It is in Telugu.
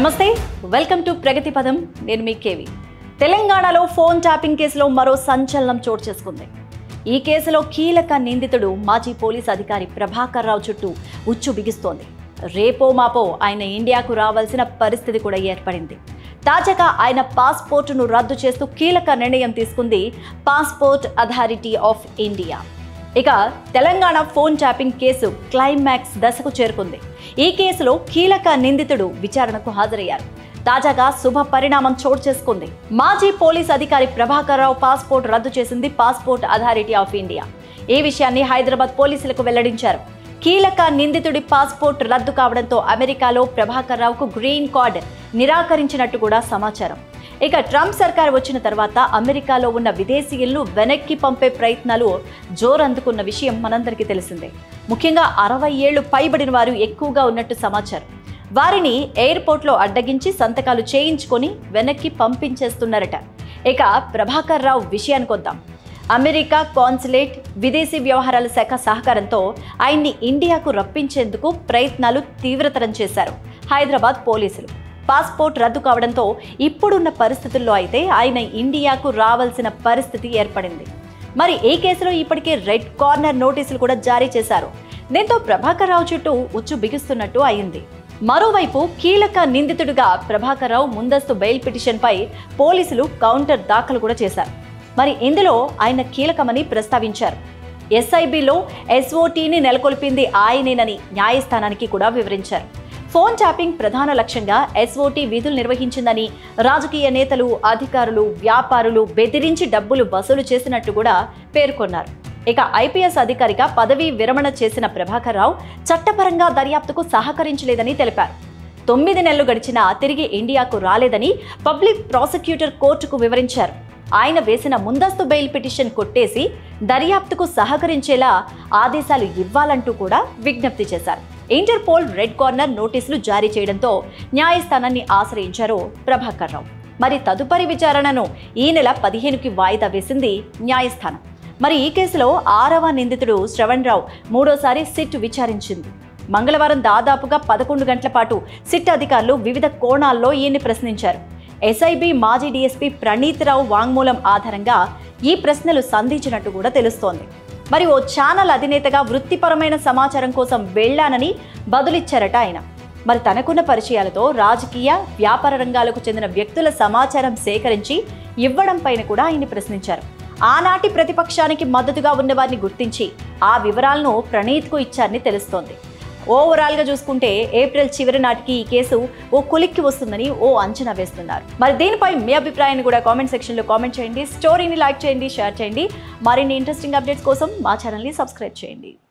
నమస్తే, వెల్కమ్ టు ప్రగతి పదం. నేను మీ కేవి. తెలంగాణలో ఫోన్ ట్యాపింగ్ కేసులో మరో సంచలనం చోటు చేసుకుంది. ఈ కేసులో కీలక నిందితుడు మాజీ పోలీస్ అధికారి ప్రభాకర్ రావు చుట్టూ ఉచ్చు బిగిస్తోంది. రేపో మాపో ఆయన ఇండియాకు రావాల్సిన పరిస్థితి కూడా ఏర్పడింది. తాజాగా ఆయన పాస్పోర్టును రద్దు చేస్తూ కీలక నిర్ణయం తీసుకుంది పాస్పోర్ట్ అథారిటీ ఆఫ్ ఇండియా. ఇక Telangana phone tapping case climax దశకు చేరుకుంది. ఈ కేసులో కీలక నిందితుడు విచారణకు హాజరయ్యారు. తాజాగా శుభ పరిణామం చోటు చేసుకుంది. మాజీ పోలీస్ అధికారి ప్రభాకర్ రావు పాస్పోర్ట్ రద్దు చేసింది పాస్పోర్ట్ అథారిటీ ఆఫ్ ఇండియా. ఈ విషయాన్ని హైదరాబాద్ పోలీసులకు వెల్లడించారు. కీలక నిందితుడి పాస్పోర్ట్ రద్దు కావడంతో అమెరికాలో ప్రభాకర్ రావుకు గ్రీన్ కార్డ్ నిరాకరించినట్టు కూడా సమాచారం. ఇక ట్రంప్ సర్కార్ వచ్చిన తర్వాత అమెరికాలో ఉన్న విదేశీయులను వెనక్కి పంపే ప్రయత్నాలు జోరందుకున్న విషయం మనందరికీ తెలిసిందే. ముఖ్యంగా 60 ఏళ్లు పైబడిన వారు ఎక్కువగా ఉన్నట్టు సమాచారం. వారిని ఎయిర్పోర్ట్లో అడ్డగించి సంతకాలు చేయించుకొని వెనక్కి పంపించేస్తున్నారట. ఇక ప్రభాకర్ రావు విషయానికి వద్దాం. అమెరికా కాన్సులేట్, విదేశీ వ్యవహారాల శాఖ సహకారంతో ఆయన్ని ఇండియాకు రప్పించేందుకు ప్రయత్నాలు తీవ్రతరం చేశారు హైదరాబాద్ పోలీసులు. పాస్పోర్ట్ రద్దు కావడంతో ఇప్పుడున్న పరిస్థితుల్లో అయితే ఆయన ఇండియాకు రావాల్సిన పరిస్థితి ఏర్పడింది. మరి ఈ కేసులో ఇప్పటికే రెడ్ కార్నర్ నోటీసులు కూడా జారీ చేశారు. దీంతో ప్రభాకర్ రావు చుట్టూ ఉచ్చు బిగుస్తున్నట్టు అయింది. మరోవైపు కీలక నిందితుడిగా ప్రభాకర్ రావు ముందస్తు బెయిల్ పిటిషన్పై పోలీసులు కౌంటర్ దాఖలు కూడా చేశారు. మరి ఇందులో ఆయన కీలకమని ప్రస్తావించారు. ఎస్ఐబిలో ఎస్ఓటీని నెలకొల్పింది ఆయనేనని న్యాయస్థానానికి కూడా వివరించారు. ఫోన్ ట్యాపింగ్ ప్రధాన లక్ష్యంగా ఎస్ఓటీ విధులు నిర్వహించిందని, రాజకీయ నేతలు, అధికారులు, వ్యాపారులు బెదిరించి డబ్బులు వసూలు చేసినట్టు కూడా పేర్కొన్నారు. ఇక ఐపీఎస్ అధికారిగా పదవీ విరమణ చేసిన ప్రభాకర్ రావు చట్టపరంగా దర్యాప్తుకు సహకరించలేదని తెలిపారు. 9 నెలలు గడిచినా తిరిగి ఇండియాకు రాలేదని పబ్లిక్ ప్రాసిక్యూటర్ కోర్టుకు వివరించారు. ఆయన వేసిన ముందస్తు బెయిల్ పిటిషన్ కొట్టేసి దర్యాప్తుకు సహకరించేలా ఆదేశాలు ఇవ్వాలంటూ కూడా విజ్ఞప్తి చేశారు. ఇంటర్పోల్ రెడ్ కార్నర్ నోటీసులు జారీ చేయడంతో న్యాయస్థానాన్ని ఆశ్రయించారు ప్రభాకర్ రావు. మరి తదుపరి విచారణను ఈ నెల 15కి వాయిదా వేసింది న్యాయస్థానం. మరి ఈ కేసులో 6వ నిందితుడు శ్రవణ్ రావు మూడోసారి సిట్ విచారించింది. మంగళవారం దాదాపుగా 11 గంటల పాటు సిట్ అధికారులు వివిధ కోణాల్లో ఈయన్ని ప్రశ్నించారు. ఎస్ఐబి మాజీ డీఎస్పీ ప్రణీత్ రావు వాంగ్మూలం ఆధారంగా ఈ ప్రశ్నలు సంధించినట్టు కూడా తెలుస్తోంది. మరి ఓ ఛానల్ అధినేతగా వృత్తిపరమైన సమాచారం కోసం వెళ్లానని బదులిచ్చారట ఆయన. మరి తనకున్న పరిచయాలతో రాజకీయ, వ్యాపార రంగాలకు చెందిన వ్యక్తుల సమాచారం సేకరించి ఇవ్వడం పైన కూడా ఆయన్ని ప్రశ్నించారు. ఆనాటి ప్రతిపక్షానికి మద్దతుగా ఉన్న వారిని గుర్తించి ఆ వివరాలను ప్రణీత్కు ఇచ్చారని తెలుస్తోంది. ఓవరాల్గా చూసుకుంటే ఏప్రిల్ చివరి నాటికి ఈ కేసు ఓ కొలిక్కి వస్తుందని ఓ అంచనా వేస్తున్నారు. మరి దీనిపై మీ అభిప్రాయాన్ని కూడా కామెంట్ సెక్షన్లో కామెంట్ చేయండి. స్టోరీని లైక్ చేయండి, షేర్ చేయండి. మరిన్ని ఇంట్రెస్టింగ్ అప్డేట్స్ కోసం మా ఛానల్ని సబ్స్క్రైబ్ చేయండి.